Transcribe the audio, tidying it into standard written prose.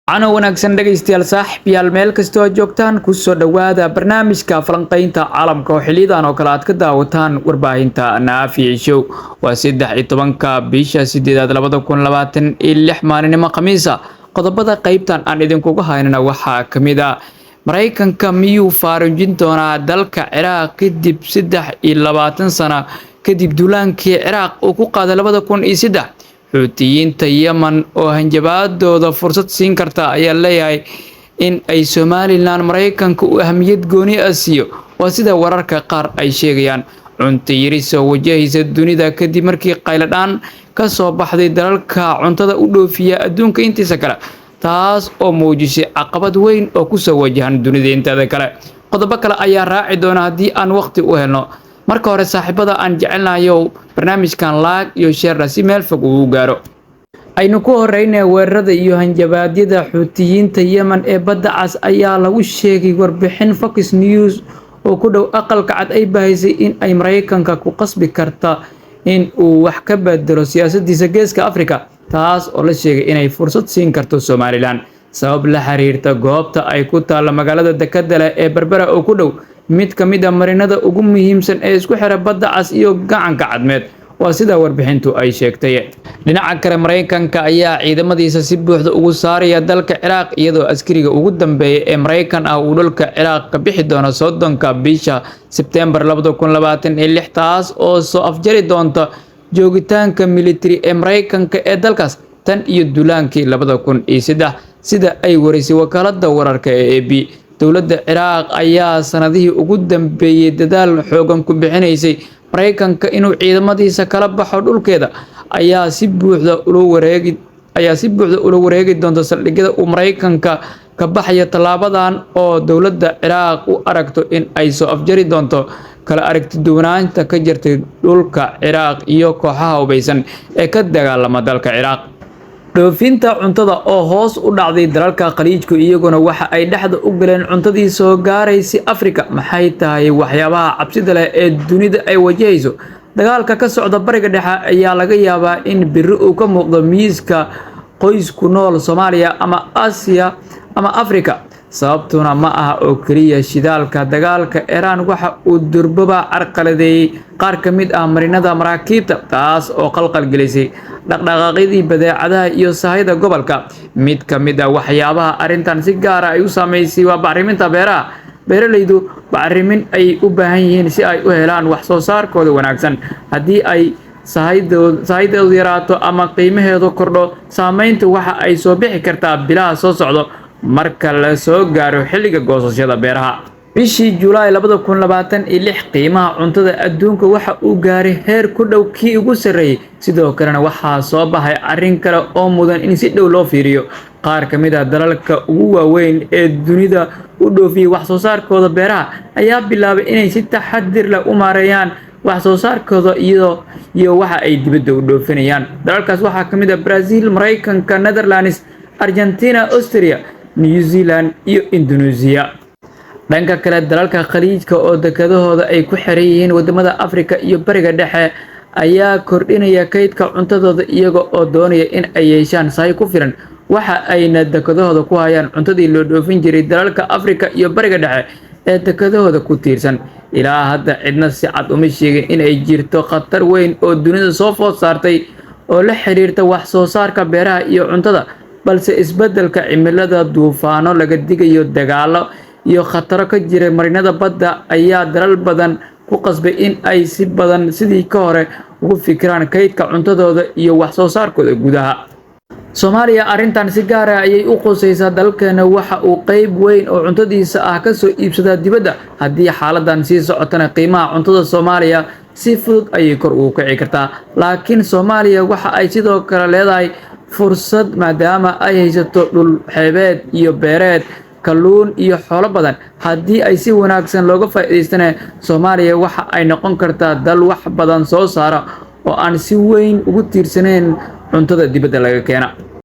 Cano wanaagsan dhageystayaal saaxiibayaal meel kasta oo joogtaan ku soo dhawaada barnaamijka falanqaynta caalamka oo xilidan oo kale aad ka daawataan warbaahinta Naafi Show waa 13ka bisha 8 2026 maalinimo Khamiisa qodobada qaybtan aan idinkugu haynana waxaa kamid ah Mareykanka miyuu faaruujin doonaa dalka Ciraaq kadib 23 sano kadib duulaankii Ciraaq uu ku qaaday 2003 xuutiyiinta Yemen oo hanjabaadooda fursad siin karta ayaa leeyahay in ay Somaliland Mareykanka u ahmiyad gooni ah siiyo waa sida wararka qaar ay sheegayaan cunto yari soo wajahaysa dunida kadib markii qayladaan ka soo baxday dalalka cuntada u dhoofiya adduunka intiisa kale taas oo muujisay caqabad weyn oo ku soo wajahan dunida inteeda kale qodobo kale ayaa raaci doona haddii aan waqti u helno marka hore saaxiibada aan jecelnahay barnaamijkan like iyo share si meel fog uu gaaro aynu ku horeynaa weerarada iyo hanjabaadyada xuutiyiinta Yemen ee badda cas ayaa lagu sheegay warbixin Fox News oo ku dhow aqalka cad ay baahisay in ay Mareykanka ku qasbi karta in uu wax ka bedelo siyaasaddiisa geeska Afrika taas oo la sheegay inay fursad siin karto Somaliland sabab la xiriirta goobta ay ku taal magaalada dekedda leh ee Berbera oo ku dhow mid ka mid ah marinada ugu muhiimsan ee isku xira badda cas iyo gacanka cadmeed waa sida warbixintu ay sheegtay dhinaca kale Mareykanka ayaa ciidamadiisa si buuxda ugu saaraya dalka Ciraaq iyadoo askariga ugu dambeeyay ee Mareykan ah uu dalka Ciraaq ka bixi doono 30 bisha September 2026 taas oo soo afjari doonta joogitaanka military ee Mareykanka ee dalkaas tan iyo duulaankii 2003 sida ay warisay wakaaladda wararka ee AP dowladda Ciraaq ayaa sanadihii ugu dambeeyay dadaal xoogan ku bixinaysay Mareykanka inuu ciidamadiisa kala baxo dhulkeeda ayaa si buuxda ula wareegi doonta saldhigyada uu Mareykanka ka baxaya talaabadan oo dowladda Ciraaq u aragto in ay soo afjari doonto kala aragti duwanaanta ka jirtay dhulka Ciraaq iyo kooxaha hubeysan ee ka dagaalama dalka Ciraaq dhoofinta cuntada oo hoos u dhacday dalalka khaliijku iyaguna waxa ay dhaxda u galeen cuntadii soo gaaraysay Afrika maxay tahay waxyaabaha cabsida leh ee dunida ay wajahayso dagaalka ka socda bariga dhexe ayaa laga yaabaa in biri uu ka muuqdo miiska qoys ku nool Soomaaliya ama Aasiya ama Afrika sababtuna ma aha oo kaliya shidaalka dagaalka Iran waxa uu durbaba carqaladeeyay qaar ka mid ah marinada maraakiibta taas oo qalqal gelisay dhaqdhaqaaqyadii badeecadaha iyo sahayda gobolka mid ka mid ah waxyaabaha arintan si gaar ah ay u saameysay waa bacriminta beeralaydu bacrimin ay u baahan yihiin si ay u helaan wax soo saarkooda wanaagsan haddii ay sahaydeedu yaraato ama qiimaheedu kordho saameyntu waxa ay soo bixi kartaa bilaha soo socdo marka la soo gaaro xilliga goosashada beeraha bishii July 2026 qiimaha cuntada adduunka waxa uu gaaray heer ku dhow kii ugu sareeyay sidoo kalena waxa soo baxay arrin kale oo mudan in si dhow loo fiiriyo qaar ka mid ah dalalka ugu waaweyn ee dunida u dhoofiyay wax soo saarkooda beeraha ayaa bilaabay inay si taxadir leh u maareeyaan wax soo saarkooda iyo waxa ay dibadda u dhoofinayaan dalalkaas waxa ka mid ah Brazil Mareykanka Netherlands Argentina Austria New Zealand iyo Indonesia dhanka kale dalalka khaliijka oo dekedahooda ay ku xiran yihiin wadamada Afrika iyo bariga dhexe ayaa kordhinaya kaydka cuntadooda iyaga oo doonaya in ay yeeshaan sahay ku filan waxa ayna dekedahooda ku hayaan cuntadii loo dhoofin jiray dalalka Afrika iyo bariga dhexe ee dekedahooda ku tiirsan ilaa hadda cidna si cad uma sheegin in ay jirto khatar weyn oo dunida soo food saartay oo la xiriirta wax soo saarka beeraha iyo cuntada balse isbeddelka cimilada duufaano laga digayo dagaalo iyo khataro ka jira marinada badda ayaa dalal badan ku qasbay in ay si badan sidii ka hore ugu fikiraan kaydka cuntadooda iyo wax soo saarkooda gudaha Soomaaliya arintan si gaar ah ayay u qoysaysaa dalkeena waxa uu qayb weyn oo cuntadiisa ah ka soo iibsada dibadda haddii xaaladan sii socotana qiimaha cuntada Soomaaliya si fudud ayay kor ugu kici kartaa laakiin Soomaaliya waxa ay sidoo kale leedahay fursad maadaama ay haysato dhul xeebeed iyo beereed kalluun iyo xoolo badan haddii ay si wanaagsan looga faa'iideystana Soomaaliya waxa ay noqon kartaa dal wax badan soo saara oo aan si weyn ugu tiirsaneyn cuntada dibadda laga keena